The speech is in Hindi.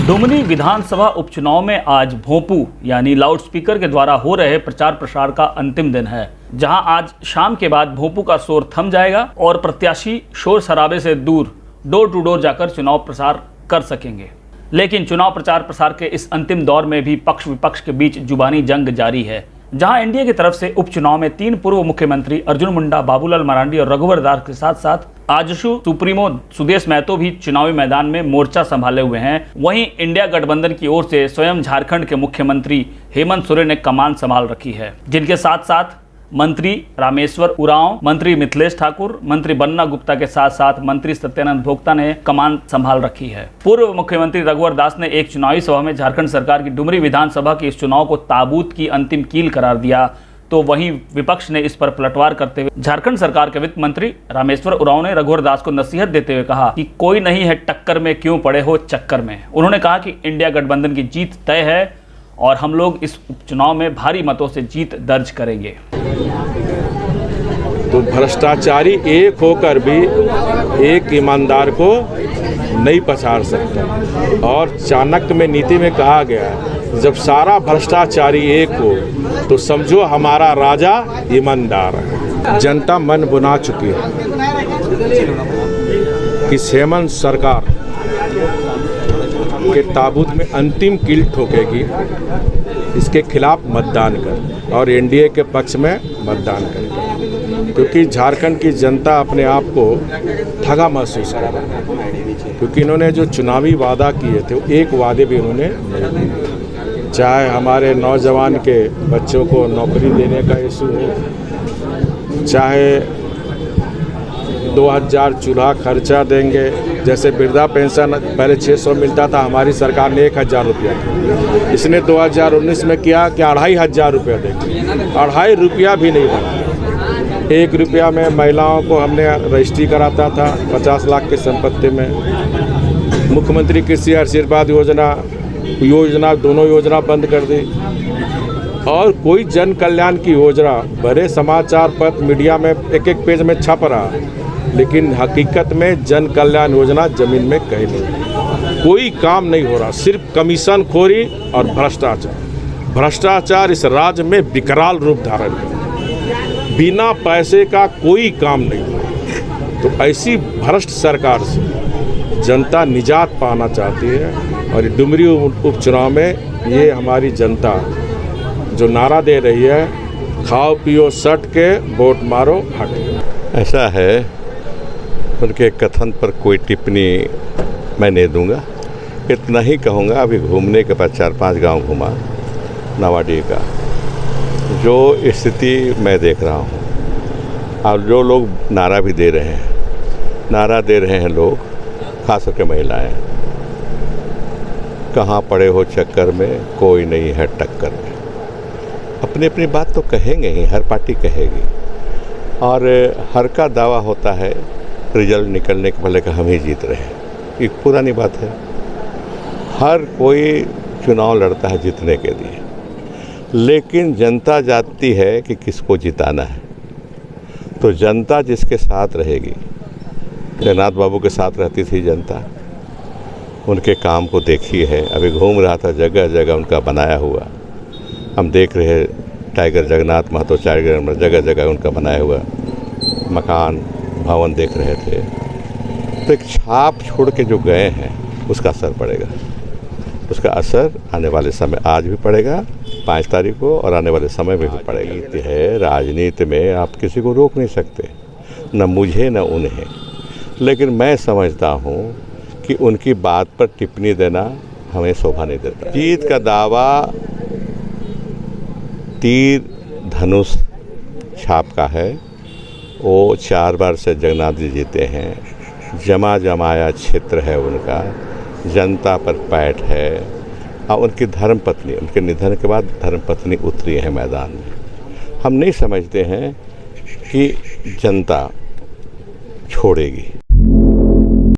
डुमरी विधानसभा उपचुनाव में आज भोंपू यानी लाउडस्पीकर के द्वारा हो रहे प्रचार प्रसार का अंतिम दिन है, जहां आज शाम के बाद भोंपू का शोर थम जाएगा और प्रत्याशी शोर शराबे से दूर डोर टू डोर जाकर चुनाव प्रचार कर सकेंगे। लेकिन चुनाव प्रचार प्रसार के इस अंतिम दौर में भी पक्ष विपक्ष के बीच जुबानी जंग जारी है, जहां एनडीए की तरफ से उपचुनाव में 3 पूर्व मुख्यमंत्री अर्जुन मुंडा, बाबूलाल मरांडी और रघुवर दास के साथ साथ आजसू सुप्रीमो सुदेश महतो भी चुनावी मैदान में मोर्चा संभाले हुए हैं। वहीं इंडिया गठबंधन की ओर से स्वयं झारखंड के मुख्यमंत्री हेमंत सोरेन ने कमान संभाल रखी है, जिनके साथ साथ मंत्री रामेश्वर उरांव, मंत्री मिथिलेश ठाकुर, मंत्री बन्ना गुप्ता के साथ साथ मंत्री सत्यानंद भोक्ता ने कमान संभाल रखी है। पूर्व मुख्यमंत्री रघुवर दास ने एक चुनावी सभा में झारखंड सरकार की डुमरी विधानसभा के इस चुनाव को ताबूत की अंतिम कील करार दिया, तो वहीं विपक्ष ने इस पर पलटवार करते हुए झारखंड सरकार के वित्त मंत्री रामेश्वर उरांव ने रघुवर दास को नसीहत देते हुए कहा कि कोई नहीं है टक्कर में, क्यों पड़े हो चक्कर में। उन्होंने कहा कि इंडिया गठबंधन की जीत तय है और हम लोग इस उपचुनाव में भारी मतों से जीत दर्ज करेंगे। तो भ्रष्टाचारी एक होकर भी एक ईमानदार को नहीं पछाड़ सकता। और चाणक्य में नीति में कहा गया है, जब सारा भ्रष्टाचारी एक हो तो समझो हमारा राजा ईमानदार है। जनता मन बुना चुकी है कि हेमंत सरकार के ताबूत में अंतिम कील ठोकेगी, इसके खिलाफ मतदान कर और एनडीए के पक्ष में मतदान करें, क्योंकि झारखंड की जनता अपने आप को ठगा महसूस कर रही है। क्योंकि इन्होंने जो चुनावी वादा किए थे, एक वादे भी इन्होंने नहीं दिए। चाहे हमारे नौजवान के बच्चों को नौकरी देने का इशू हो, चाहे 2000 चूल्हा खर्चा देंगे, जैसे वृद्धा पेंशन पहले 600 मिलता था, हमारी सरकार ने 1000 रुपया किया। इसने 2019 में किया कि 2500 रुपया देंगे, 2.5 रुपया भी नहीं बना। 1 रुपया में महिलाओं को हमने रजिस्ट्री कराता था 50 लाख की संपत्ति में। मुख्यमंत्री कृषि आशीर्वाद योजना दोनों योजना बंद कर दी। और कोई जन कल्याण की योजना बड़े समाचार पत्र मीडिया में एक पेज में छप रहा, लेकिन हकीकत में जन कल्याण योजना जमीन में कहीं नहीं, कोई काम नहीं हो रहा। सिर्फ कमीशन खोरी और भ्रष्टाचार इस राज्य में विकराल रूप धारण कर, बिना पैसे का कोई काम नहीं हो रहा। तो ऐसी भ्रष्ट सरकार से जनता निजात पाना चाहती है। और डुमरी उपचुनाव में ये हमारी जनता जो नारा दे रही है, खाओ पियो सट के वोट मारो हट। ऐसा है, उनके कथन पर कोई टिप्पणी मैं नहीं दूंगा। इतना ही कहूँगा, अभी घूमने के बाद 4-5 गांव घूमा नवाडी का, जो स्थिति मैं देख रहा हूँ और जो लोग नारा भी दे रहे हैं लोग, खास करके महिलाएं, कहाँ पड़े हो चक्कर में, कोई नहीं है टक्कर में। अपनी अपनी बात तो कहेंगे ही, हर पार्टी कहेगी, और हर का दावा होता है रिजल्ट निकलने के पहले का हम ही जीत रहे हैं। एक पुरानी बात है, हर कोई चुनाव लड़ता है जीतने के लिए, लेकिन जनता जानती है कि किसको जिताना है। तो जनता जिसके साथ रहेगी, जगन्नाथ बाबू के साथ रहती थी जनता, उनके काम को देखी है। अभी घूम रहा था, जगह जगह उनका बनाया हुआ हम देख रहे हैं। टाइगर जगन्नाथ महतो टाइगर जगह जगह उनका बनाया हुआ मकान भवन देख रहे थे। तो एक छाप छोड़ के जो गए हैं, उसका असर पड़ेगा। उसका असर आने वाले समय आज भी पड़ेगा 5 तारीख को, और आने वाले समय में भी पड़ेगा। है राजनीति में आप किसी को रोक नहीं सकते, न मुझे न उन्हें। लेकिन मैं समझता हूँ कि उनकी बात पर टिप्पणी देना हमें शोभा नहीं देता। जीत का दावा तीर धनुष छाप का है। वो 4 बार से जगन्नाथ जी जीते हैं, जमाया क्षेत्र है उनका, जनता पर पैठ है। और उनकी धर्मपत्नी, उनके निधन के बाद धर्मपत्नी उतरी है मैदान में। हम नहीं समझते हैं कि जनता छोड़ेगी।